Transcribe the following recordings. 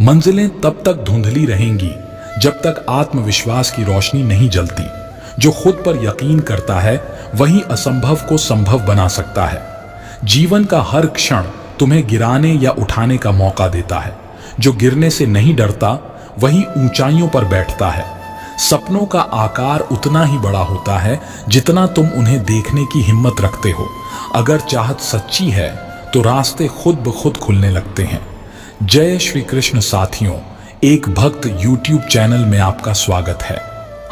मंजिलें तब तक धुंधली रहेंगी जब तक आत्मविश्वास की रोशनी नहीं जलती। जो खुद पर यकीन करता है वही असंभव को संभव बना सकता है। जीवन का हर क्षण तुम्हें गिराने या उठाने का मौका देता है। जो गिरने से नहीं डरता वही ऊंचाइयों पर बैठता है। सपनों का आकार उतना ही बड़ा होता है जितना तुम उन्हें देखने की हिम्मत रखते हो। अगर चाहत सच्ची है तो रास्ते खुद ब खुद खुलने लगते हैं। जय श्री कृष्ण साथियों, एक भक्त YouTube चैनल में आपका स्वागत है।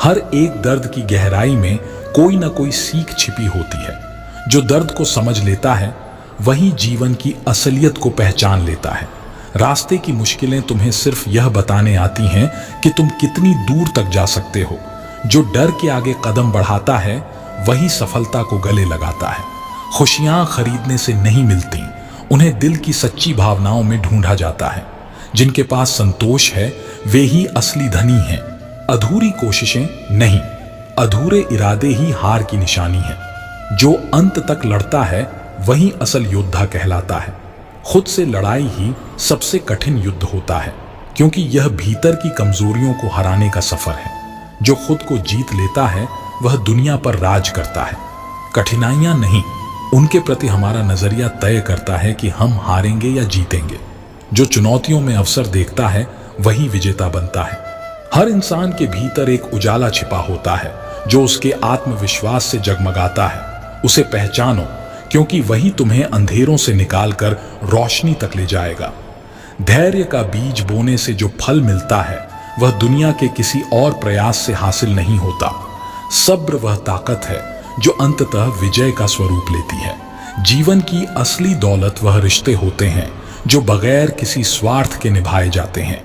हर एक दर्द की गहराई में कोई ना कोई सीख छिपी होती है। जो दर्द को समझ लेता है वही जीवन की असलियत को पहचान लेता है। रास्ते की मुश्किलें तुम्हें सिर्फ यह बताने आती हैं कि तुम कितनी दूर तक जा सकते हो। जो डर के आगे कदम बढ़ाता है वही सफलता को गले लगाता है। खुशियां खरीदने से नहीं मिलती, उन्हें दिल की सच्ची भावनाओं में ढूंढा जाता है। जिनके पास संतोष है वे ही असली धनी हैं। अधूरी कोशिशें नहीं, अधूरे इरादे ही हार की निशानी है। जो अंत तक लड़ता है वही असल योद्धा कहलाता है। खुद से लड़ाई ही सबसे कठिन युद्ध होता है, क्योंकि यह भीतर की कमजोरियों को हराने का सफर है। जो खुद को जीत लेता है वह दुनिया पर राज करता है। कठिनाइयां नहीं, उनके प्रति हमारा नजरिया तय करता है कि हम हारेंगे या जीतेंगे। जो चुनौतियों में अवसर देखता है वही विजेता बनता है। हर इंसान के भीतर एक उजाला छिपा होता है जो उसके आत्मविश्वास से जगमगाता है। उसे पहचानो, क्योंकि वही तुम्हें अंधेरों से निकालकर रोशनी तक ले जाएगा। धैर्य का बीज बोने से जो फल मिलता है वह दुनिया के किसी और प्रयास से हासिल नहीं होता। सब्र वह ताकत है जो अंततः विजय का स्वरूप लेती है। जीवन की असली दौलत वह रिश्ते होते हैं जो बगैर किसी स्वार्थ के निभाए जाते हैं।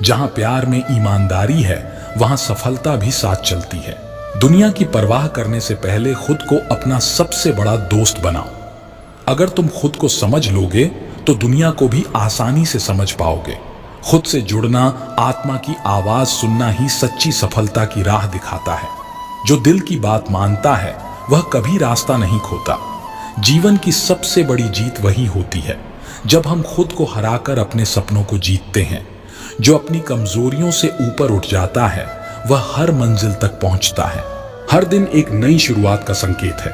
जहां प्यार में ईमानदारी है वहां सफलता भी साथ चलती है। दुनिया की परवाह करने से पहले खुद को अपना सबसे बड़ा दोस्त बनाओ। अगर तुम खुद को समझ लोगे तो दुनिया को भी आसानी से समझ पाओगे। खुद से जुड़ना, आत्मा की आवाज सुनना ही सच्ची सफलता की राह दिखाता है। जो दिल की बात मानता है वह कभी रास्ता नहीं खोता। जीवन की सबसे बड़ी जीत वही होती है जब हम खुद को हराकर अपने सपनों को जीतते हैं। जो अपनी कमजोरियों से ऊपर उठ जाता है वह हर मंजिल तक पहुंचता है। हर दिन एक नई शुरुआत का संकेत है।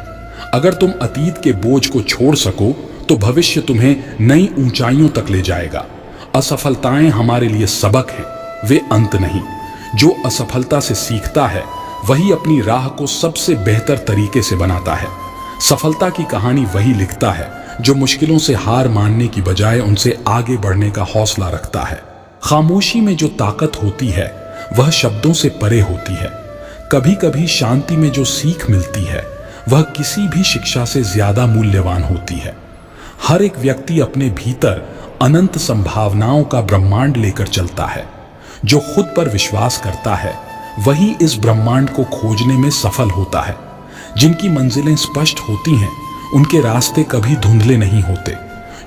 अगर तुम अतीत के बोझ को छोड़ सको तो भविष्य तुम्हें नई ऊंचाइयों तक ले जाएगा। असफलताएं हमारे लिए सबक है, वे अंत नहीं। जो असफलता से सीखता है वही अपनी राह को सबसे बेहतर तरीके से बनाता है। सफलता की कहानी वही लिखता है जो मुश्किलों से हार मानने की बजाय उनसे आगे बढ़ने का हौसला रखता है। खामोशी में जो ताकत होती है वह शब्दों से परे होती है। कभी कभी शांति में जो सीख मिलती है वह किसी भी शिक्षा से ज्यादा मूल्यवान होती है। हर एक व्यक्ति अपने भीतर अनंत संभावनाओं का ब्रह्मांड लेकर चलता है। जो खुद पर विश्वास करता है वही इस ब्रह्मांड को खोजने में सफल होता है। जिनकी मंजिलें स्पष्ट होती हैं उनके रास्ते कभी धुंधले नहीं होते।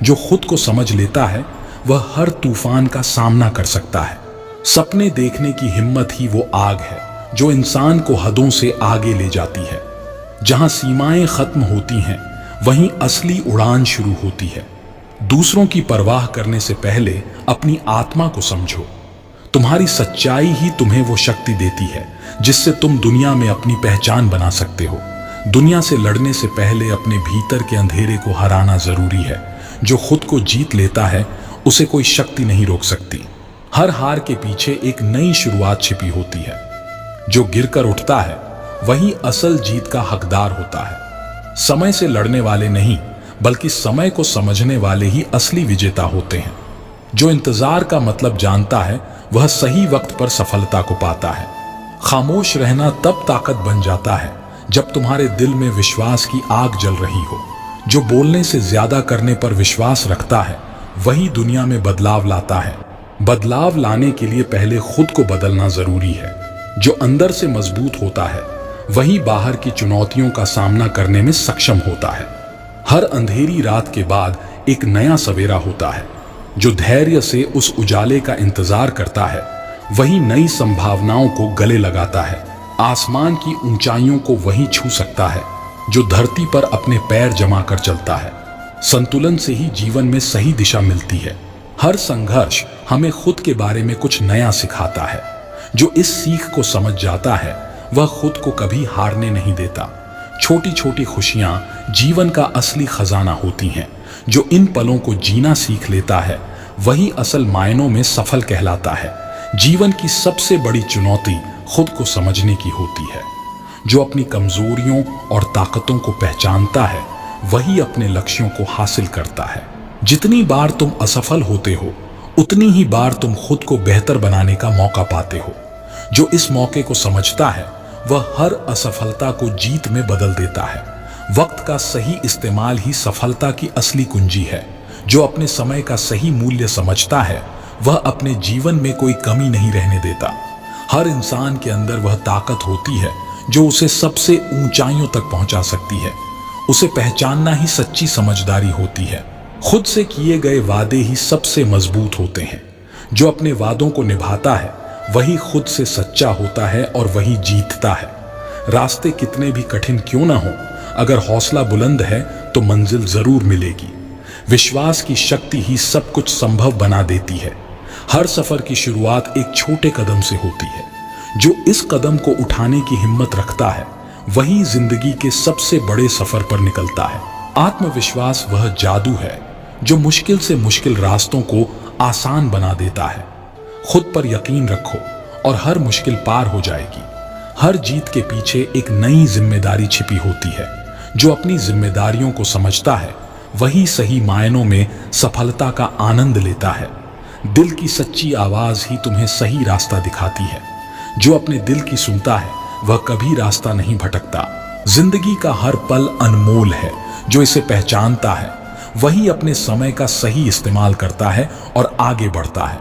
जो खुद को समझ लेता है वह हर तूफान का सामना कर सकता है। सपने देखने की हिम्मत ही वो आग है जो इंसान को हदों से आगे ले जाती है। जहां सीमाएं खत्म होती हैं वहीं असली उड़ान शुरू होती है। दूसरों की परवाह करने से पहले अपनी आत्मा को समझो। तुम्हारी सच्चाई ही तुम्हें वो शक्ति देती है जिससे तुम दुनिया में अपनी पहचान बना सकते हो। दुनिया से लड़ने से पहले अपने भीतर के अंधेरे को हराना जरूरी है। जो खुद को जीत लेता है उसे कोई शक्ति नहीं रोक सकती। हर हार के पीछे एक नई शुरुआत छिपी होती है। जो गिरकर उठता है वही असल जीत का हकदार होता है। समय से लड़ने वाले नहीं बल्कि समय को समझने वाले ही असली विजेता होते हैं। जो इंतजार का मतलब जानता है वह सही वक्त पर सफलता को पाता है। खामोश रहना तब ताकत बन जाता है जब तुम्हारे दिल में विश्वास की आग जल रही हो। जो बोलने से ज्यादा करने पर विश्वास रखता है वही दुनिया में बदलाव लाता है। बदलाव लाने के लिए पहले खुद को बदलना जरूरी है। जो अंदर से मजबूत होता है वही बाहर की चुनौतियों का सामना करने में सक्षम होता है। हर अंधेरी रात के बाद एक नया सवेरा होता है। जो धैर्य से उस उजाले का इंतजार करता है वही नई संभावनाओं को गले लगाता है। आसमान की ऊंचाइयों को वही छू सकता है जो धरती पर अपने पैर जमा कर चलता है। संतुलन से ही जीवन में सही दिशा मिलती है। हर संघर्ष हमें खुद के बारे में कुछ नया सिखाता है। जो इस सीख को समझ जाता है वह खुद को कभी हारने नहीं देता। छोटी छोटी खुशियां जीवन का असली खजाना होती हैं। जो इन पलों को जीना सीख लेता है वही असल मायनों में सफल कहलाता है। जीवन की सबसे बड़ी चुनौती खुद को समझने की होती है। जो अपनी कमजोरियों और ताकतों को पहचानता है वही अपने लक्ष्यों को हासिल करता है। जितनी बार तुम असफल होते हो उतनी ही बार तुम खुद को बेहतर बनाने का मौका पाते हो। जो इस मौके को समझता है वह हर असफलता को जीत में बदल देता है। वक्त का सही इस्तेमाल ही सफलता की असली कुंजी है। जो अपने समय का सही मूल्य समझता है वह अपने जीवन में कोई कमी नहीं रहने देता। हर इंसान के अंदर वह ताकत होती है जो उसे सबसे ऊंचाइयों तक पहुंचा सकती है। उसे पहचानना ही सच्ची समझदारी होती है। खुद से किए गए वादे ही सबसे मजबूत होते हैं। जो अपने वादों को निभाता है वही खुद से सच्चा होता है और वही जीतता है। रास्ते कितने भी कठिन क्यों ना हो, अगर हौसला बुलंद है तो मंजिल जरूर मिलेगी। विश्वास की शक्ति ही सब कुछ संभव बना देती है। हर सफर की शुरुआत एक छोटे कदम से होती है। जो इस कदम को उठाने की हिम्मत रखता है वही जिंदगी के सबसे बड़े सफर पर निकलता है। आत्मविश्वास वह जादू है जो मुश्किल से मुश्किल रास्तों को आसान बना देता है। खुद पर यकीन रखो और हर मुश्किल पार हो जाएगी। हर जीत के पीछे एक नई जिम्मेदारी छिपी होती है। जो अपनी जिम्मेदारियों को समझता है वही सही मायनों में सफलता का आनंद लेता है। दिल की सच्ची आवाज ही तुम्हें सही रास्ता दिखाती है। जो अपने दिल की सुनता है वह कभी रास्ता नहीं भटकता। जिंदगी का हर पल अनमोल है। जो इसे पहचानता है वही अपने समय का सही इस्तेमाल करता है और आगे बढ़ता है।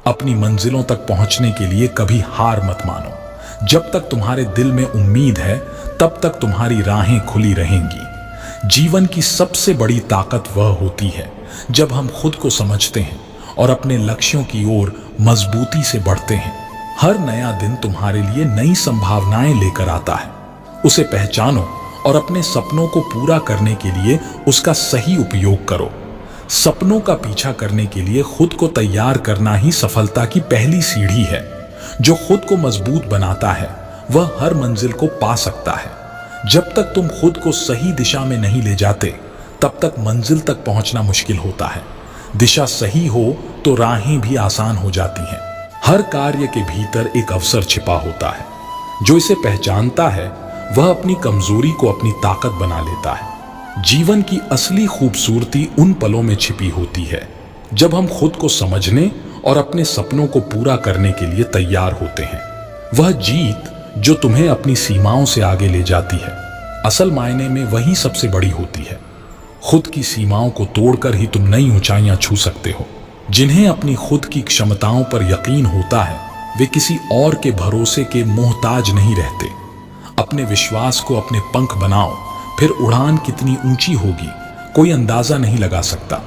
अपनी मंजिलों तक पहुंचने के लिए कभी हार मत मानो। जब तक तुम्हारे दिल में उम्मीद है तब तक तुम्हारी राहें खुली रहेंगी। जीवन की सबसे बड़ी ताकत वह होती है जब हम खुद को समझते हैं और अपने लक्ष्यों की ओर मजबूती से बढ़ते हैं। हर नया दिन तुम्हारे लिए नई संभावनाएं लेकर आता है। उसे पहचानो और अपने सपनों को पूरा करने के लिए उसका सही उपयोग करो। सपनों का पीछा करने के लिए खुद को तैयार करना ही सफलता की पहली सीढ़ी है। जो खुद को मजबूत बनाता है वह हर मंजिल को पा सकता है। जब तक तुम खुद को सही दिशा में नहीं ले जाते तब तक मंजिल तक पहुंचना मुश्किल होता है। दिशा सही हो तो राहें भी आसान हो जाती हैं। हर कार्य के भीतर एक अवसर छिपा होता है। जो इसे पहचानता है वह अपनी कमजोरी को अपनी ताकत बना लेता है। जीवन की असली खूबसूरती उन पलों में छिपी होती है जब हम खुद को समझने और अपने सपनों को पूरा करने के लिए तैयार होते हैं। वह जीत जो तुम्हें अपनी सीमाओं से आगे ले जाती है असल मायने में वही सबसे बड़ी होती है। खुद की सीमाओं को तोड़कर ही तुम नई ऊंचाइयां छू सकते हो। जिन्हें अपनी खुद की क्षमताओं पर यकीन होता है वे किसी और के भरोसे के मोहताज नहीं रहते। अपने विश्वास को अपने पंख बनाओ, फिर उड़ान कितनी ऊंची होगी कोई अंदाजा नहीं लगा सकता।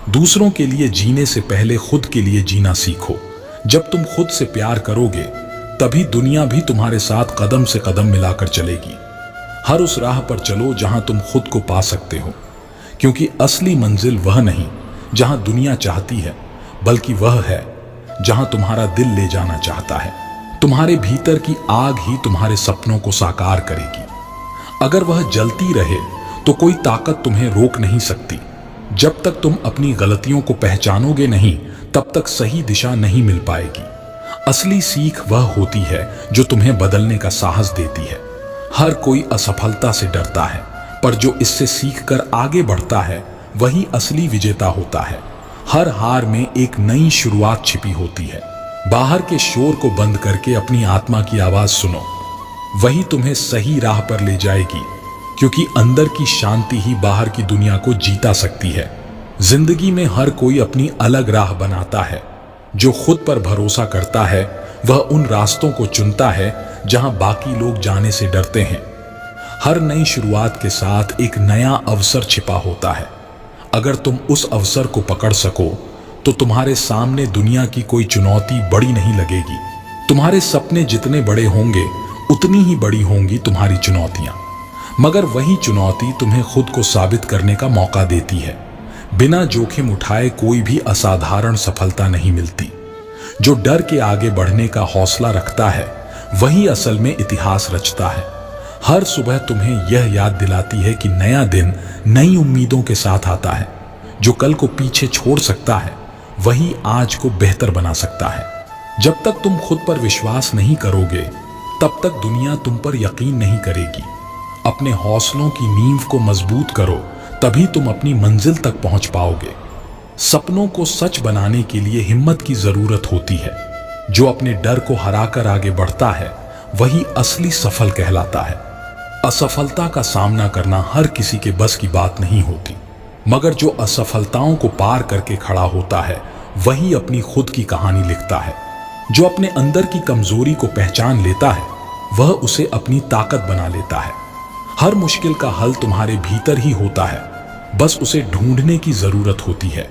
दूसरों के लिए जीने से पहले खुद के लिए जीना सीखो। जब तुम खुद से प्यार करोगे तभी दुनिया भी तुम्हारे साथ कदम से कदम मिलाकर चलेगी। हर उस राह पर चलो जहां तुम खुद को पा सकते हो, क्योंकि असली मंजिल वह नहीं जहां दुनिया चाहती है, बल्कि वह है जहां तुम्हारा दिल ले जाना चाहता है। तुम्हारे भीतर की आग ही तुम्हारे सपनों को साकार करेगी। अगर वह जलती रहे तो कोई ताकत तुम्हें रोक नहीं सकती। जब तक तुम अपनी गलतियों को पहचानोगे नहीं तब तक सही दिशा नहीं मिल पाएगी। असली सीख वह होती है जो तुम्हें बदलने का साहस देती है। हर कोई असफलता से डरता है, पर जो इससे सीखकर आगे बढ़ता है वही असली विजेता होता है। हर हार में एक नई शुरुआत छिपी होती है। बाहर के शोर को बंद करके अपनी आत्मा की आवाज सुनो, वही तुम्हें सही राह पर ले जाएगी, क्योंकि अंदर की शांति ही बाहर की दुनिया को जीता सकती है। जिंदगी में हर कोई अपनी अलग राह बनाता है। जो खुद पर भरोसा करता है वह उन रास्तों को चुनता है जहां बाकी लोग जाने से डरते हैं। हर नई शुरुआत के साथ एक नया अवसर छिपा होता है। अगर तुम उस अवसर को पकड़ सको तो तुम्हारे सामने दुनिया की कोई चुनौती बड़ी नहीं लगेगी। तुम्हारे सपने जितने बड़े होंगे उतनी ही बड़ी होंगी तुम्हारी चुनौतियां, मगर वही चुनौती तुम्हें खुद को साबित करने का मौका देती है। बिना जोखिम उठाए कोई भी असाधारण सफलता नहीं मिलती। जो डर के आगे बढ़ने का हौसला रखता है वही असल में इतिहास रचता है। हर सुबह तुम्हें यह याद दिलाती है कि नया दिन नई उम्मीदों के साथ आता है। जो कल को पीछे छोड़ सकता है वही आज को बेहतर बना सकता है। जब तक तुम खुद पर विश्वास नहीं करोगे तब तक दुनिया तुम पर यकीन नहीं करेगी। अपने हौसलों की नींव को मजबूत करो, तभी तुम अपनी मंजिल तक पहुंच पाओगे। सपनों को सच बनाने के लिए हिम्मत की जरूरत होती है। जो अपने डर को हराकर आगे बढ़ता है वही असली सफल कहलाता है। असफलता का सामना करना हर किसी के बस की बात नहीं होती, मगर जो असफलताओं को पार करके खड़ा होता है वही अपनी खुद की कहानी लिखता है। जो अपने अंदर की कमजोरी को पहचान लेता है वह उसे अपनी ताकत बना लेता है। हर मुश्किल का हल तुम्हारे भीतर ही होता है, बस उसे ढूंढने की जरूरत होती है।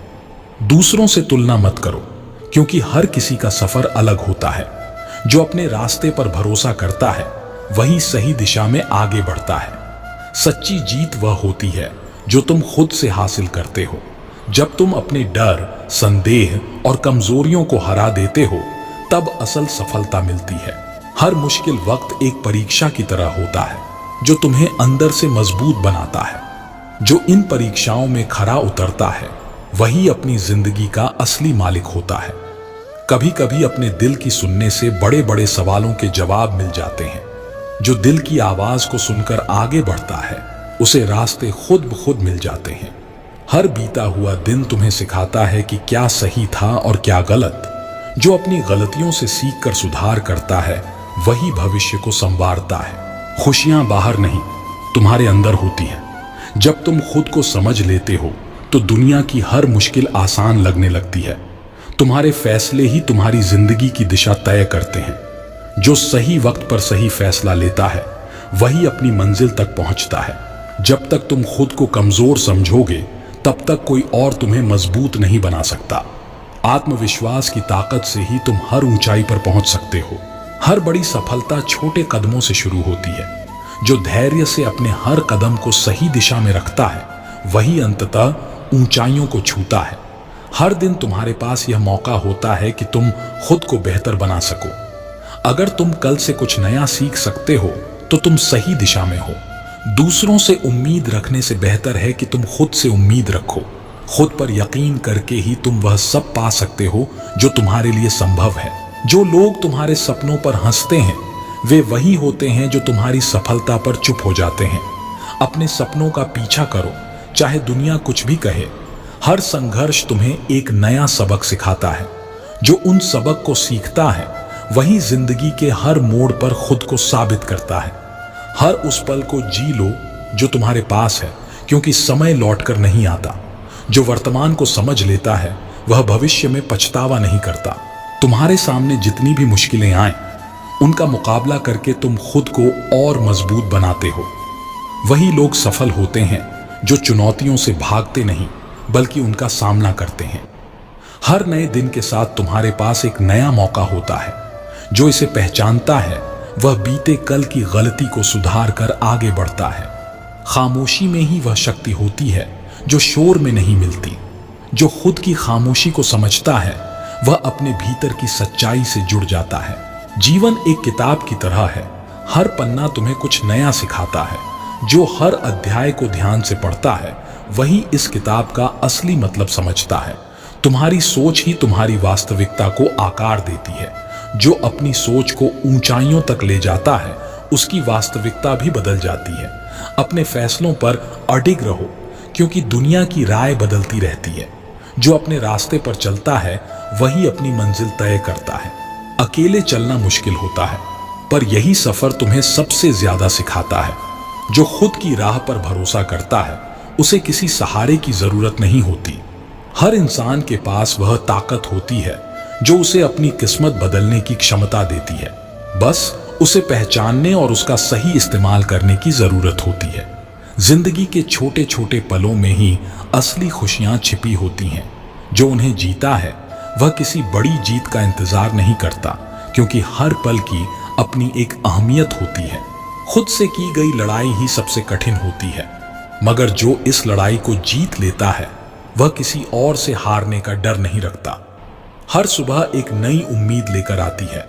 दूसरों से तुलना मत करो, क्योंकि हर किसी का सफर अलग होता है। जो अपने रास्ते पर भरोसा करता है वही सही दिशा में आगे बढ़ता है। सच्ची जीत वह होती है जो तुम खुद से हासिल करते हो। जब तुम अपने डर, संदेह और कमजोरियों को हरा देते हो तब असल सफलता मिलती है। हर मुश्किल वक्त एक परीक्षा की तरह होता है जो तुम्हें अंदर से मजबूत बनाता है। जो इन परीक्षाओं में खरा उतरता है वही अपनी जिंदगी का असली मालिक होता है। कभी कभी अपने दिल की सुनने से बड़े बड़े सवालों के जवाब मिल जाते हैं। जो दिल की आवाज को सुनकर आगे बढ़ता है उसे रास्ते खुद ब खुद मिल जाते हैं। हर बीता हुआ दिन तुम्हें सिखाता है कि क्या सही था और क्या गलत। जो अपनी गलतियों से सीखकर सुधार करता है वही भविष्य को संवारता है। खुशियां बाहर नहीं, तुम्हारे अंदर होती हैं। जब तुम खुद को समझ लेते हो तो दुनिया की हर मुश्किल आसान लगने लगती है। तुम्हारे फैसले ही तुम्हारी जिंदगी की दिशा तय करते हैं। जो सही वक्त पर सही फैसला लेता है वही अपनी मंजिल तक पहुंचता है। जब तक तुम खुद को कमजोर समझोगे तब तक कोई और तुम्हें मजबूत नहीं बना सकता। आत्मविश्वास की ताकत से ही तुम हर ऊंचाई पर पहुंच सकते हो। हर बड़ी सफलता छोटे कदमों से शुरू होती है। जो धैर्य से अपने हर कदम को सही दिशा में रखता है वही अंततः ऊंचाइयों को छूता है। हर दिन तुम्हारे पास यह मौका होता है कि तुम खुद को बेहतर बना सको। अगर तुम कल से कुछ नया सीख सकते हो तो तुम सही दिशा में हो। दूसरों से उम्मीद रखने से बेहतर है कि तुम खुद से उम्मीद रखो। खुद पर यकीन करके ही तुम वह सब पा सकते हो जो तुम्हारे लिए संभव है। जो लोग तुम्हारे सपनों पर हंसते हैं वे वही होते हैं जो तुम्हारी सफलता पर चुप हो जाते हैं। अपने सपनों का पीछा करो, चाहे दुनिया कुछ भी कहे। हर संघर्ष तुम्हें एक नया सबक सिखाता है। जो उन सबक को सीखता है वही जिंदगी के हर मोड़ पर खुद को साबित करता है। हर उस पल को जी लो जो तुम्हारे पास है, क्योंकि समय लौटकर नहीं आता। जो वर्तमान को समझ लेता है वह भविष्य में पछतावा नहीं करता। तुम्हारे सामने जितनी भी मुश्किलें आए उनका मुकाबला करके तुम खुद को और मजबूत बनाते हो। वही लोग सफल होते हैं जो चुनौतियों से भागते नहीं बल्कि उनका सामना करते हैं। हर नए दिन के साथ तुम्हारे पास एक नया मौका होता है। जो इसे पहचानता है वह बीते कल की गलती को सुधार कर आगे बढ़ता है। खामोशी में ही वह शक्ति होती है जो शोर में नहीं मिलती। जो खुद की खामोशी को समझता है वह अपने भीतर की सच्चाई से जुड़ जाता है। जीवन एक किताब की तरह है। हर पन्ना तुम्हें कुछ नया सिखाता है। जो हर अध्याय को ध्यान से पढ़ता है वही इस किताब का असली मतलब समझता है। तुम्हारी सोच ही तुम्हारी वास्तविकता को आकार देती है। जो अपनी सोच को ऊंचाइयों तक ले जाता है उसकी वास्तविकता भी बदल जाती है। अपने फैसलों पर अडिग रहो, क्योंकि दुनिया की राय बदलती रहती है। जो अपने रास्ते पर चलता है वही अपनी मंजिल तय करता है। अकेले चलना मुश्किल होता है, पर यही सफर तुम्हें सबसे ज्यादा सिखाता है। जो खुद की राह पर भरोसा करता है उसे किसी सहारे की जरूरत नहीं होती। हर इंसान के पास वह ताकत होती है जो उसे अपनी किस्मत बदलने की क्षमता देती है। बस उसे पहचानने और उसका सही इस्तेमाल करने की जरूरत होती है। जिंदगी के छोटे छोटे पलों में ही असली खुशियां छिपी होती हैं। जो उन्हें जीता है वह किसी बड़ी जीत का इंतजार नहीं करता, क्योंकि हर पल की अपनी एक अहमियत होती है। खुद से की गई लड़ाई ही सबसे कठिन होती है, मगर जो इस लड़ाई को जीत लेता है वह किसी और से हारने का डर नहीं रखता। हर सुबह एक नई उम्मीद लेकर आती है।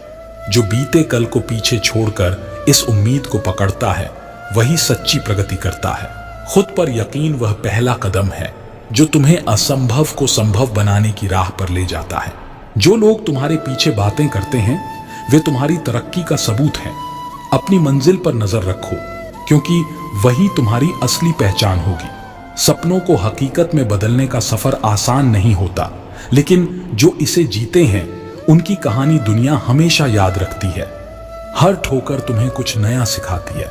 जो बीते कल को पीछे छोड़कर इस उम्मीद को पकड़ता है वही सच्ची प्रगति करता है। खुद पर यकीन वह पहला कदम है जो तुम्हें असंभव को संभव बनाने की राह पर ले जाता है। जो लोग तुम्हारे पीछे बातें करते हैं वे तुम्हारी तरक्की का सबूत हैं। अपनी मंजिल पर नजर रखो, क्योंकि वही तुम्हारी असली पहचान होगी। सपनों को हकीकत में बदलने का सफर आसान नहीं होता, लेकिन जो इसे जीते हैं उनकी कहानी दुनिया हमेशा याद रखती है। हर ठोकर तुम्हें कुछ नया सिखाती है।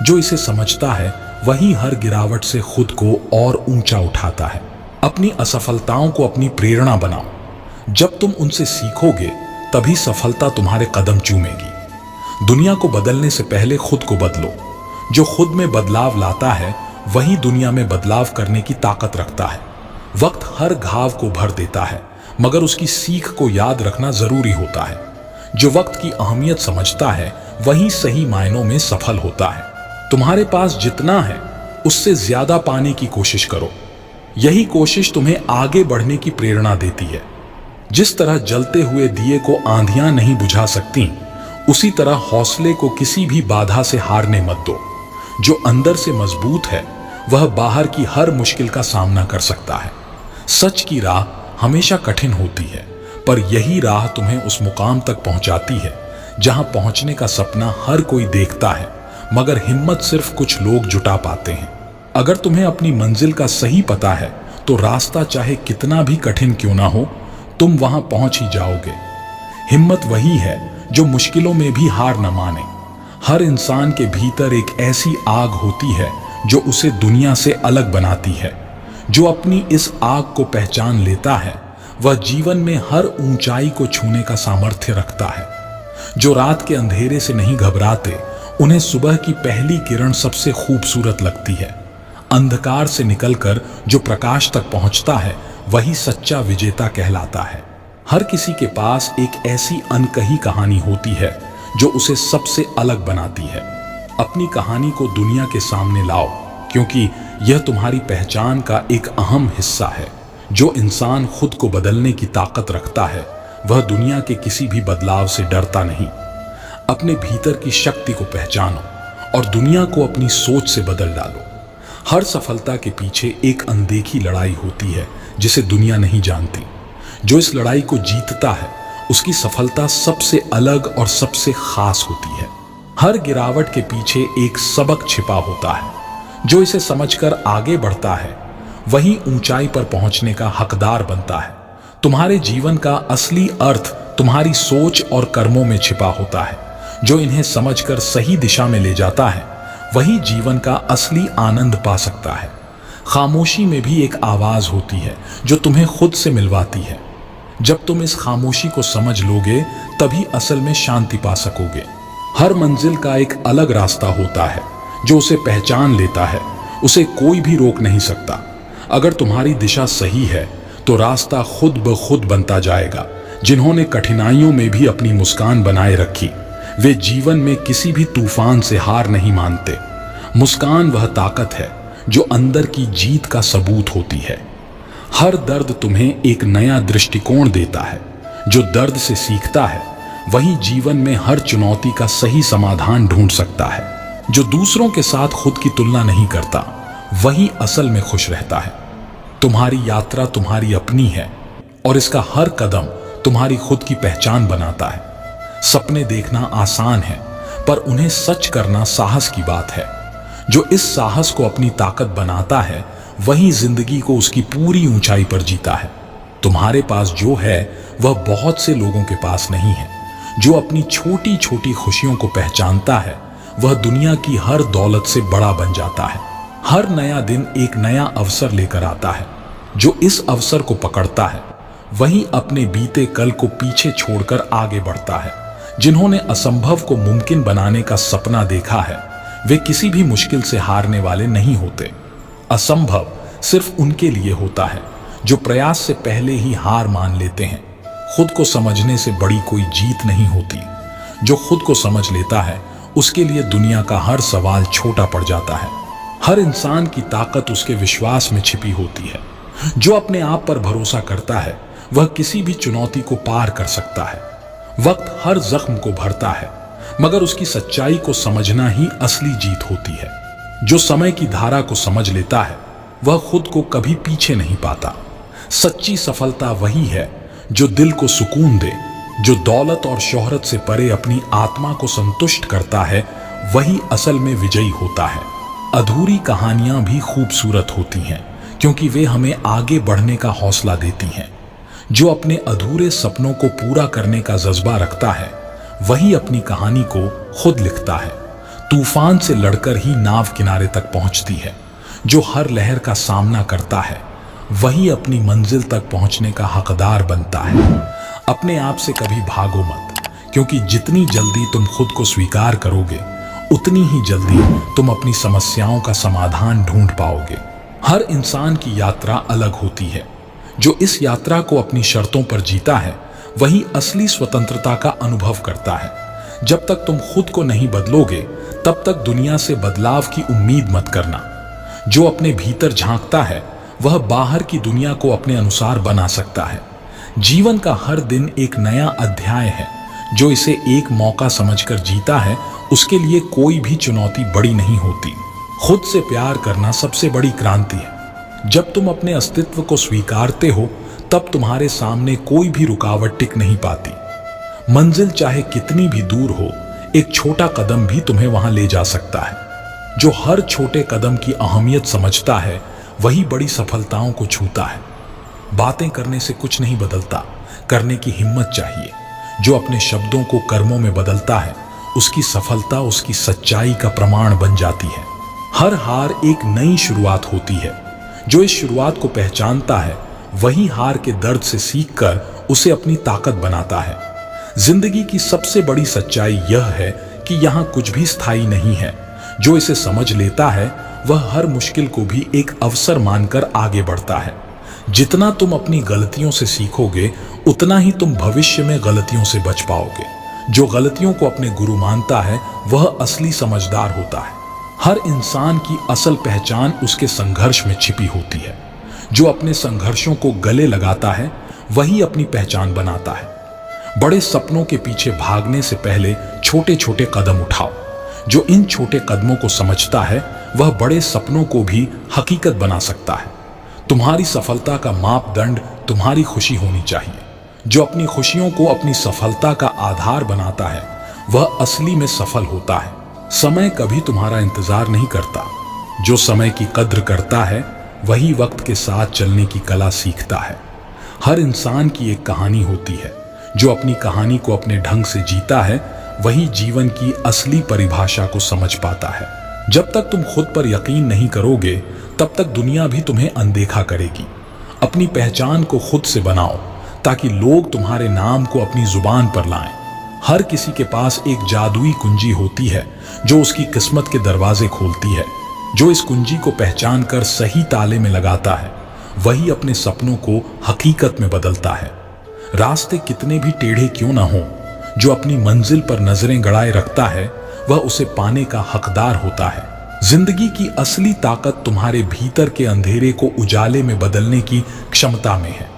जो इसे समझता है वही हर गिरावट से खुद को और ऊंचा उठाता है। अपनी असफलताओं को अपनी प्रेरणा बनाओ। जब तुम उनसे सीखोगे तभी सफलता तुम्हारे कदम चूमेगी। दुनिया को बदलने से पहले खुद को बदलो। जो खुद में बदलाव लाता है वही दुनिया में बदलाव करने की ताकत रखता है। वक्त हर घाव को भर देता है, मगर उसकी सीख को याद रखना जरूरी होता है। जो वक्त की अहमियत समझता है वही सही मायनों में सफल होता है। तुम्हारे पास जितना है उससे ज्यादा पाने की कोशिश करो। यही कोशिश तुम्हें आगे बढ़ने की प्रेरणा देती है। जिस तरह जलते हुए दिए को आंधियां नहीं बुझा सकती, उसी तरह हौसले को किसी भी बाधा से हारने मत दो। जो अंदर से मजबूत है वह बाहर की हर मुश्किल का सामना कर सकता है। सच की राह हमेशा कठिन होती है, पर यही राह तुम्हें उस मुकाम तक पहुंचाती है जहां पहुंचने का सपना हर कोई देखता है, मगर हिम्मत सिर्फ कुछ लोग जुटा पाते हैं। अगर तुम्हें अपनी मंजिल का सही पता है तो रास्ता चाहे कितना भी कठिन क्यों ना हो, तुम वहां पहुंच ही जाओगे। हिम्मत वही है जो मुश्किलों में भी हार न माने। हर इंसान के भीतर एक ऐसी आग होती है जो उसे दुनिया से अलग बनाती है। जो अपनी इस आग को पहचान लेता है वह जीवन में हर ऊंचाई को छूने का सामर्थ्य रखता है। जो रात के अंधेरे से नहीं घबराते, उन्हें सुबह की पहली किरण सबसे खूबसूरत लगती है। अंधकार से निकलकर जो प्रकाश तक पहुंचता है वही सच्चा विजेता कहलाता है। हर किसी के पास एक ऐसी अनकही कहानी होती है जो उसे सबसे अलग बनाती है। अपनी कहानी को दुनिया के सामने लाओ, क्योंकि यह तुम्हारी पहचान का एक अहम हिस्सा है। जो इंसान खुद को बदलने की ताकत रखता है वह दुनिया के किसी भी बदलाव से डरता नहीं। अपने भीतर की शक्ति को पहचानो और दुनिया को अपनी सोच से बदल डालो। हर सफलता के पीछे एक अनदेखी लड़ाई होती है जिसे दुनिया नहीं जानती। जो इस लड़ाई को जीतता है उसकी सफलता सबसे अलग और सबसे खास होती है। हर गिरावट के पीछे एक सबक छिपा होता है। जो इसे समझकर आगे बढ़ता है वही ऊंचाई पर पहुंचने का हकदार बनता है। तुम्हारे जीवन का असली अर्थ तुम्हारी सोच और कर्मों में छिपा होता है। जो इन्हें समझकर सही दिशा में ले जाता है वही जीवन का असली आनंद पा सकता है। खामोशी में भी एक आवाज होती है जो तुम्हें खुद से मिलवाती है। जब तुम इस खामोशी को समझ लोगे तभी असल में शांति पा सकोगे। हर मंजिल का एक अलग रास्ता होता है। जो उसे पहचान लेता है उसे कोई भी रोक नहीं सकता। अगर तुम्हारी दिशा सही है तो रास्ता खुद ब खुद बनता जाएगा। जिन्होंने कठिनाइयों में भी अपनी मुस्कान बनाए रखी वे जीवन में किसी भी तूफान से हार नहीं मानते। मुस्कान वह ताकत है जो अंदर की जीत का सबूत होती है। हर दर्द तुम्हें एक नया दृष्टिकोण देता है। जो दर्द से सीखता है वही जीवन में हर चुनौती का सही समाधान ढूंढ सकता है। जो दूसरों के साथ खुद की तुलना नहीं करता वही असल में खुश रहता है। तुम्हारी यात्रा तुम्हारी अपनी है और इसका हर कदम तुम्हारी खुद की पहचान बनाता है। सपने देखना आसान है, पर उन्हें सच करना साहस की बात है। जो इस साहस को अपनी ताकत बनाता है वही जिंदगी को उसकी पूरी ऊंचाई पर जीता है। तुम्हारे पास जो है वह बहुत से लोगों के पास नहीं है। जो अपनी छोटी छोटी खुशियों को पहचानता है वह दुनिया की हर दौलत से बड़ा बन जाता है। हर नया दिन एक नया अवसर लेकर आता है। जो इस अवसर को पकड़ता है वही अपने बीते कल को पीछे छोड़कर आगे बढ़ता है। जिन्होंने असंभव को मुमकिन बनाने का सपना देखा है वे किसी भी मुश्किल से हारने वाले नहीं होते। असंभव सिर्फ उनके लिए होता है जो प्रयास से पहले ही हार मान लेते हैं। खुद को समझने से बड़ी कोई जीत नहीं होती। जो खुद को समझ लेता है उसके लिए दुनिया का हर सवाल छोटा पड़ जाता है। हर इंसान की ताकत उसके विश्वास में छिपी होती है। जो अपने आप पर भरोसा करता है वह किसी भी चुनौती को पार कर सकता है। वक्त हर जख्म को भरता है, मगर उसकी सच्चाई को समझना ही असली जीत होती है। जो समय की धारा को समझ लेता है वह खुद को कभी पीछे नहीं पाता। सच्ची सफलता वही है जो दिल को सुकून दे, जो दौलत और शोहरत से परे अपनी आत्मा को संतुष्ट करता है, वही असल में विजयी होता है। अधूरी कहानियां भी खूबसूरत होती हैं क्योंकि वे हमें आगे बढ़ने का हौसला देती हैं। जो अपने अधूरे सपनों को पूरा करने का जज्बा रखता है वही अपनी कहानी को खुद लिखता है। तूफान से लड़कर ही नाव किनारे तक पहुंचती है। जो हर लहर का सामना करता है वही अपनी मंजिल तक पहुंचने का हकदार बनता है। अपने आप से कभी भागो मत, क्योंकि जितनी जल्दी तुम खुद को स्वीकार करोगे उतनी ही जल्दी तुम अपनी समस्याओं का समाधान ढूंढ पाओगे। हर इंसान की यात्रा अलग होती है। जो इस यात्रा को अपनी शर्तों पर जीता है वही असली स्वतंत्रता का अनुभव करता है। जब तक तुम खुद को नहीं बदलोगे तब तक दुनिया से बदलाव की उम्मीद मत करना। जो अपने भीतर झांकता है वह बाहर की दुनिया को अपने अनुसार बना सकता है। जीवन का हर दिन एक नया अध्याय है। जो इसे एक मौका समझकर जीता है उसके लिए कोई भी चुनौती बड़ी नहीं होती। खुद से प्यार करना सबसे बड़ी क्रांति है। जब तुम अपने अस्तित्व को स्वीकारते हो तब तुम्हारे सामने कोई भी रुकावट टिक नहीं पाती। मंजिल चाहे कितनी भी दूर हो, एक छोटा कदम भी तुम्हें वहां ले जा सकता है। जो हर छोटे कदम की अहमियत समझता है वही बड़ी सफलताओं को छूता है। बातें करने से कुछ नहीं बदलता, करने की हिम्मत चाहिए। जो अपने शब्दों को कर्मों में बदलता है उसकी सफलता उसकी सच्चाई का प्रमाण बन जाती है। हर हार एक नई शुरुआत होती है। जो इस शुरुआत को पहचानता है वही हार के दर्द से सीखकर उसे अपनी ताकत बनाता है। जिंदगी की सबसे बड़ी सच्चाई यह है कि यहाँ कुछ भी स्थायी नहीं है। जो इसे समझ लेता है वह हर मुश्किल को भी एक अवसर मानकर आगे बढ़ता है। जितना तुम अपनी गलतियों से सीखोगे उतना ही तुम भविष्य में गलतियों से बच पाओगे। जो गलतियों को अपने गुरु मानता है वह असली समझदार होता है। हर इंसान की असल पहचान उसके संघर्ष में छिपी होती है। जो अपने संघर्षों को गले लगाता है वही अपनी पहचान बनाता है। बड़े सपनों के पीछे भागने से पहले छोटे छोटे कदम उठाओ। जो इन छोटे कदमों को समझता है वह बड़े सपनों को भी हकीकत बना सकता है। तुम्हारी सफलता का मापदंड तुम्हारी खुशी होनी चाहिए। जो अपनी खुशियों को अपनी सफलता का आधार बनाता है वह असली में सफल होता है। समय कभी तुम्हारा इंतजार नहीं करता। जो समय की कद्र करता है वही वक्त के साथ चलने की कला सीखता है। हर इंसान की एक कहानी होती है। जो अपनी कहानी को अपने ढंग से जीता है वही जीवन की असली परिभाषा को समझ पाता है। जब तक तुम खुद पर यकीन नहीं करोगे तब तक दुनिया भी तुम्हें अनदेखा करेगी। अपनी पहचान को खुद से बनाओ ताकि लोग तुम्हारे नाम को अपनी जुबान पर लाएं। हर किसी के पास एक जादुई कुंजी होती है जो उसकी किस्मत के दरवाजे खोलती है। जो इस कुंजी को पहचान कर सही ताले में लगाता है वही अपने सपनों को हकीकत में बदलता है। रास्ते कितने भी टेढ़े क्यों ना हो, जो अपनी मंजिल पर नजरें गड़ाए रखता है वह उसे पाने का हकदार होता है। जिंदगी की असली ताकत तुम्हारे भीतर के अंधेरे को उजाले में बदलने की क्षमता में है।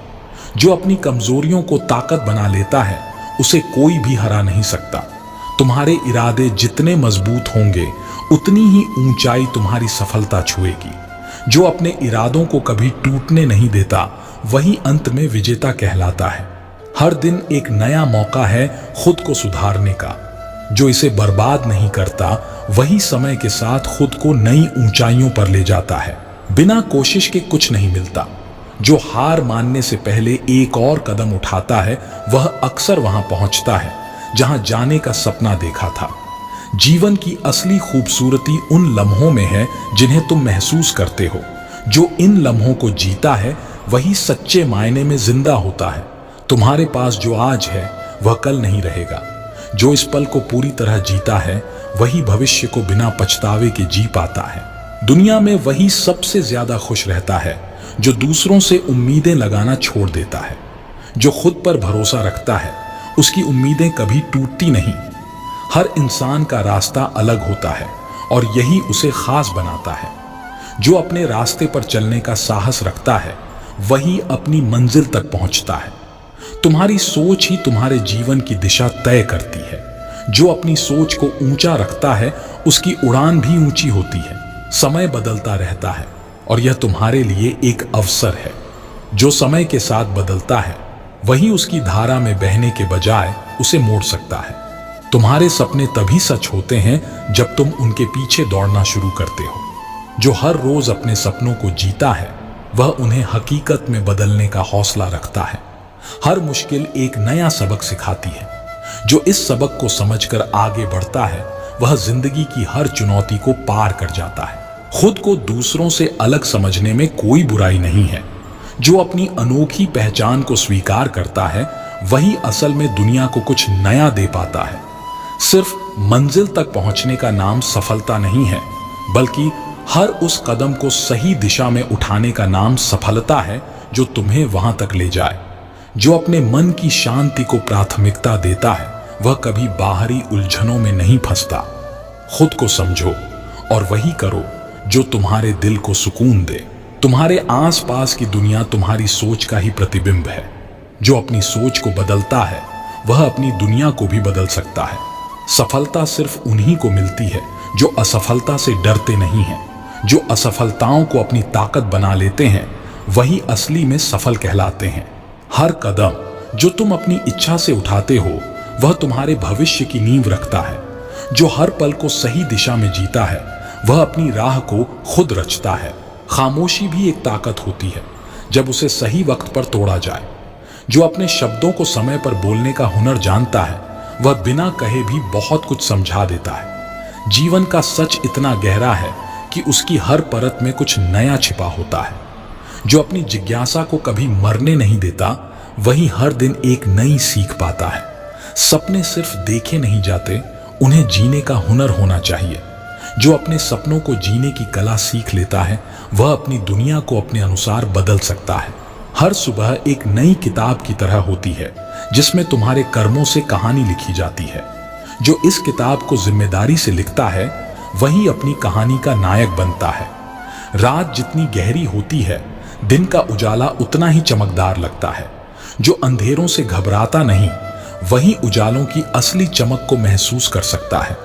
जो अपनी कमजोरियों को ताकत बना लेता है उसे कोई भी हरा नहीं सकता। तुम्हारे इरादे जितने मजबूत होंगे उतनी ही ऊंचाई तुम्हारी सफलता छुएगी। जो अपने इरादों को कभी टूटने नहीं देता वही अंत में विजेता कहलाता है। हर दिन एक नया मौका है खुद को सुधारने का। जो इसे बर्बाद नहीं करता वही समय के साथ खुद को नई ऊंचाइयों पर ले जाता है। बिना कोशिश के कुछ नहीं मिलता। जो हार मानने से पहले एक और कदम उठाता है वह अक्सर वहां पहुंचता है जहां जाने का सपना देखा था। जीवन की असली खूबसूरती उन लम्हों में है जिन्हें तुम महसूस करते हो। जो इन लम्हों को जीता है वही सच्चे मायने में जिंदा होता है। तुम्हारे पास जो आज है वह कल नहीं रहेगा। जो इस पल को पूरी तरह जीता है वही भविष्य को बिना पछतावे के जी पाता है। दुनिया में वही सबसे ज्यादा खुश रहता है जो दूसरों से उम्मीदें लगाना छोड़ देता है। जो खुद पर भरोसा रखता है उसकी उम्मीदें कभी टूटती नहीं। हर इंसान का रास्ता अलग होता है और यही उसे खास बनाता है। जो अपने रास्ते पर चलने का साहस रखता है वही अपनी मंजिल तक पहुंचता है। तुम्हारी सोच ही तुम्हारे जीवन की दिशा तय करती है। जो अपनी सोच को ऊंचा रखता है उसकी उड़ान भी ऊंची होती है। समय बदलता रहता है और यह तुम्हारे लिए एक अवसर है। जो समय के साथ बदलता है वही उसकी धारा में बहने के बजाय उसे मोड़ सकता है। तुम्हारे सपने तभी सच होते हैं जब तुम उनके पीछे दौड़ना शुरू करते हो। जो हर रोज अपने सपनों को जीता है वह उन्हें हकीकत में बदलने का हौसला रखता है। हर मुश्किल एक नया सबक सिखाती है। जो इस सबक को समझकर आगे बढ़ता है वह जिंदगी की हर चुनौती को पार कर जाता है। खुद को दूसरों से अलग समझने में कोई बुराई नहीं है। जो अपनी अनोखी पहचान को स्वीकार करता है वही असल में दुनिया को कुछ नया दे पाता है। सिर्फ मंजिल तक पहुंचने का नाम सफलता नहीं है, बल्कि हर उस कदम को सही दिशा में उठाने का नाम सफलता है जो तुम्हें वहां तक ले जाए। जो अपने मन की शांति को प्राथमिकता देता है वह कभी बाहरी उलझनों में नहीं फंसता। खुद को समझो और वही करो जो तुम्हारे दिल को सुकून दे। तुम्हारे आसपास की दुनिया तुम्हारी सोच का ही प्रतिबिंब है। जो अपनी सोच को बदलता है वह अपनी दुनिया को भी बदल सकता है। सफलता सिर्फ उन्हीं को मिलती है जो असफलता से डरते नहीं हैं। जो असफलताओं को अपनी ताकत बना लेते हैं वही असली में सफल कहलाते हैं। हर कदम जो तुम अपनी इच्छा से उठाते हो वह तुम्हारे भविष्य की नींव रखता है। जो हर पल को सही दिशा में जीता है वह अपनी राह को खुद रचता है। खामोशी भी एक ताकत होती है जब उसे सही वक्त पर तोड़ा जाए। जो अपने शब्दों को समय पर बोलने का हुनर जानता है वह बिना कहे भी बहुत कुछ समझा देता है। जीवन का सच इतना गहरा है कि उसकी हर परत में कुछ नया छिपा होता है। जो अपनी जिज्ञासा को कभी मरने नहीं देता वही हर दिन एक नई सीख पाता है। सपने सिर्फ देखे नहीं जाते, उन्हें जीने का हुनर होना चाहिए। जो अपने सपनों को जीने की कला सीख लेता है वह अपनी दुनिया को अपने अनुसार बदल सकता है। हर सुबह एक नई किताब की तरह होती है जिसमें तुम्हारे कर्मों से कहानी लिखी जाती है। जो इस किताब को जिम्मेदारी से लिखता है वही अपनी कहानी का नायक बनता है। रात जितनी गहरी होती है दिन का उजाला उतना ही चमकदार लगता है। जो अंधेरों से घबराता नहीं वही उजालों की असली चमक को महसूस कर सकता है।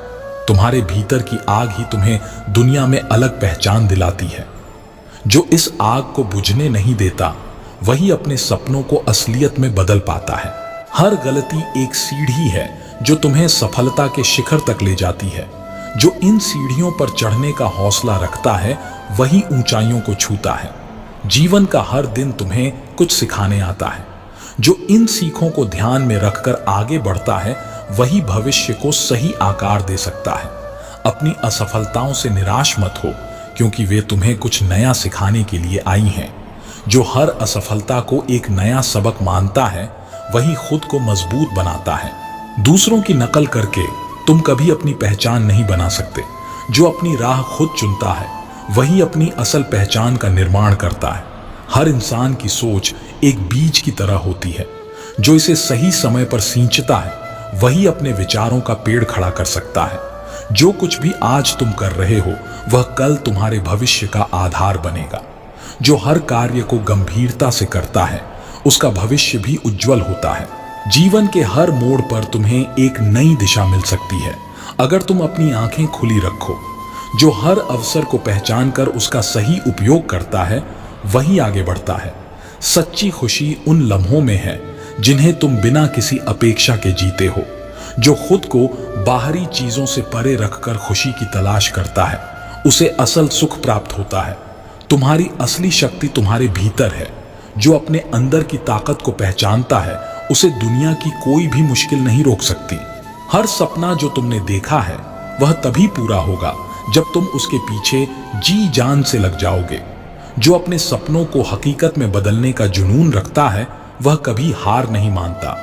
तुम्हारे भीतर की आग ही तुम्हें दुनिया में अलग पहचान दिलाती है। जो इस आग को बुझने नहीं देता वही अपने सपनों को असलियत में बदल पाता है। हर गलती एक सीढ़ी है जो तुम्हें सफलता के शिखर तक ले जाती है। जो इन सीढ़ियों पर चढ़ने का हौसला रखता है वही ऊंचाइयों को छूता है। जीवन का हर दिन तुम्हें कुछ सिखाने आता है। जो इन सीखों को ध्यान में रखकर आगे बढ़ता है वही भविष्य को सही आकार दे सकता है। अपनी असफलताओं से निराश मत हो, क्योंकि वे तुम्हें कुछ नया सिखाने के लिए आई हैं। जो हर असफलता को एक नया सबक मानता है वही खुद को मजबूत बनाता है। दूसरों की नकल करके तुम कभी अपनी पहचान नहीं बना सकते। जो अपनी राह खुद चुनता है वही अपनी असल पहचान का निर्माण करता है। हर इंसान की सोच एक बीज की तरह होती है। जो इसे सही समय पर सींचता है वही अपने विचारों का पेड़ खड़ा कर सकता है। जो कुछ भी आज तुम कर रहे हो वह कल तुम्हारे भविष्य का आधार बनेगा। जो हर कार्य को गंभीरता से करता है उसका भविष्य भी उज्जवल होता है। जीवन के हर मोड़ पर तुम्हें एक नई दिशा मिल सकती है अगर तुम अपनी आंखें खुली रखो। जो हर अवसर को पहचानकर उसका सही उपयोग करता है वही आगे बढ़ता है। सच्ची खुशी उन लम्हों में है जिन्हें तुम बिना किसी अपेक्षा के जीते हो। जो खुद को बाहरी चीजों से परे रखकर खुशी की तलाश करता है उसे असल सुख प्राप्त होता है। तुम्हारी असली शक्ति तुम्हारे भीतर है। जो अपने अंदर की ताकत को पहचानता है उसे दुनिया की कोई भी मुश्किल नहीं रोक सकती। हर सपना जो तुमने देखा है वह तभी पूरा होगा जब तुम उसके पीछे जी जान से लग जाओगे। जो अपने सपनों को हकीकत में बदलने का जुनून रखता है वह कभी हार नहीं मानता।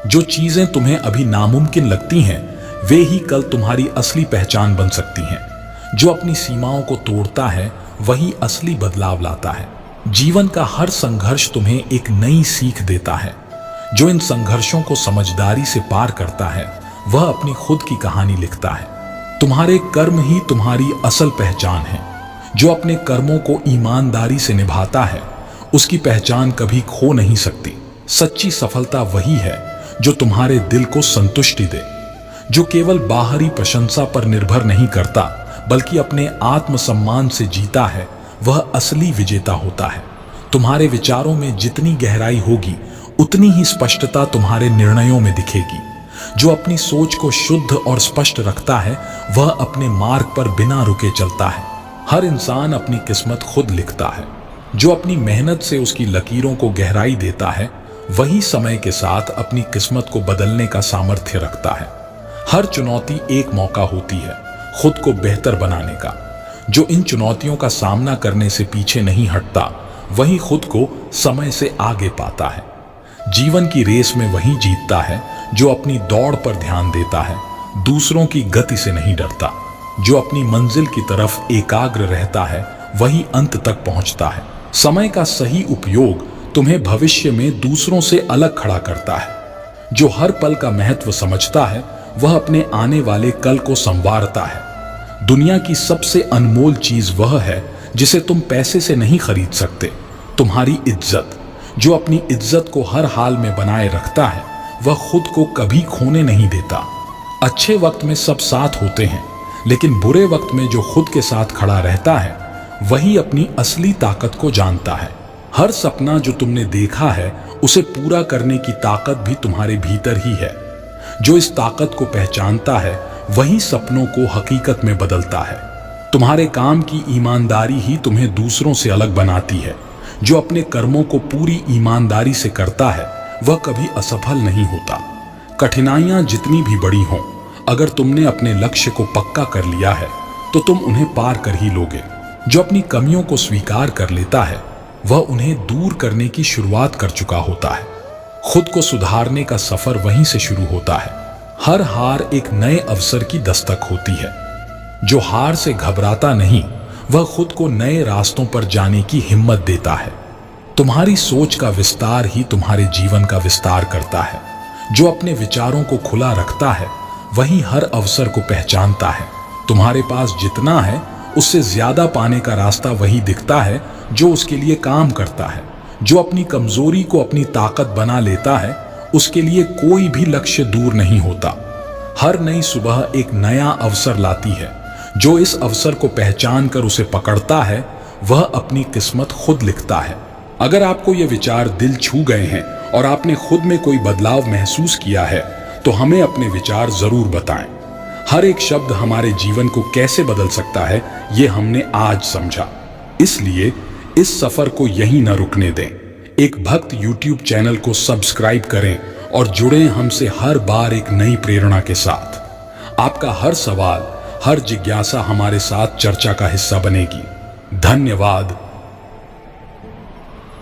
जो चीजें तुम्हें अभी नामुमकिन लगती हैं वे ही कल तुम्हारी असली पहचान बन सकती हैं। जो अपनी सीमाओं को तोड़ता है वही असली बदलाव लाता है। जीवन का हर संघर्ष तुम्हें एक नई सीख देता है। जो इन संघर्षों को समझदारी से पार करता है वह अपनी खुद की कहानी लिखता है। तुम्हारे कर्म ही तुम्हारी असल पहचान है। जो अपने कर्मों को ईमानदारी से निभाता है उसकी पहचान कभी खो नहीं सकती। सच्ची सफलता वही है जो तुम्हारे दिल को संतुष्टि दे, जो केवल बाहरी प्रशंसा पर निर्भर नहीं करता बल्कि अपने आत्मसम्मान से जीता है, वह असली विजेता होता है। तुम्हारे विचारों में जितनी गहराई होगी उतनी ही स्पष्टता तुम्हारे निर्णयों में दिखेगी। जो अपनी सोच को शुद्ध और स्पष्ट रखता है वह अपने मार्ग पर बिना रुके चलता है। हर इंसान अपनी किस्मत खुद लिखता है। जो अपनी मेहनत से उसकी लकीरों को गहराई देता है वही समय के साथ अपनी किस्मत को बदलने का सामर्थ्य रखता है। हर चुनौती एक मौका होती है खुद को बेहतर बनाने का। जो इन चुनौतियों का सामना करने से पीछे नहीं हटता वही खुद को समय से आगे पाता है। जीवन की रेस में वही जीतता है जो अपनी दौड़ पर ध्यान देता है, दूसरों की गति से नहीं डरता। जो अपनी मंजिल की तरफ एकाग्र रहता है वही अंत तक पहुंचता है। समय का सही उपयोग तुम्हें भविष्य में दूसरों से अलग खड़ा करता है। जो हर पल का महत्व समझता है वह अपने आने वाले कल को संवारता है। दुनिया की सबसे अनमोल चीज वह है जिसे तुम पैसे से नहीं खरीद सकते, तुम्हारी इज्जत। जो अपनी इज्जत को हर हाल में बनाए रखता है वह खुद को कभी खोने नहीं देता। अच्छे वक्त में सब साथ होते हैं, लेकिन बुरे वक्त में जो खुद के साथ खड़ा रहता है वही अपनी असली ताकत को जानता है। हर सपना जो तुमने देखा है उसे पूरा करने की ताकत भी तुम्हारे भीतर ही है। जो इस ताकत को पहचानता है वही सपनों को हकीकत में बदलता है। तुम्हारे काम की ईमानदारी ही तुम्हें दूसरों से अलग बनाती है। जो अपने कर्मों को पूरी ईमानदारी से करता है वह कभी असफल नहीं होता। कठिनाइयां जितनी भी बड़ी हों, अगर तुमने अपने लक्ष्य को पक्का कर लिया है तो तुम उन्हें पार कर ही लोगे। जो अपनी कमियों को स्वीकार कर लेता है वह उन्हें दूर करने की शुरुआत कर चुका होता है। खुद को सुधारने का सफर वहीं से शुरू होता है। हर हार एक नए अवसर की दस्तक होती है। जो हार से घबराता नहीं वह खुद को नए रास्तों पर जाने की हिम्मत देता है। तुम्हारी सोच का विस्तार ही तुम्हारे जीवन का विस्तार करता है। जो अपने विचारों को खुला रखता है वही हर अवसर को पहचानता है। तुम्हारे पास जितना है उससे ज्यादा पाने का रास्ता वही दिखता है जो उसके लिए काम करता है। जो अपनी कमजोरी को अपनी ताकत बना लेता है उसके लिए कोई भी लक्ष्य दूर नहीं होता। हर नई सुबह एक नया अवसर लाती है। जो इस अवसर को पहचान कर उसे पकड़ता है वह अपनी किस्मत खुद लिखता है। अगर आपको ये विचार दिल छू गए हैं और आपने खुद में कोई बदलाव महसूस किया है तो हमें अपने विचार जरूर बताएं। हर एक शब्द हमारे जीवन को कैसे बदल सकता है ये हमने आज समझा। इसलिए इस सफर को यहीं न रुकने दें। एक भक्त YouTube चैनल को सब्सक्राइब करें और जुड़ें हमसे हर बार एक नई प्रेरणा के साथ। आपका हर सवाल, हर जिज्ञासा हमारे साथ चर्चा का हिस्सा बनेगी। धन्यवाद।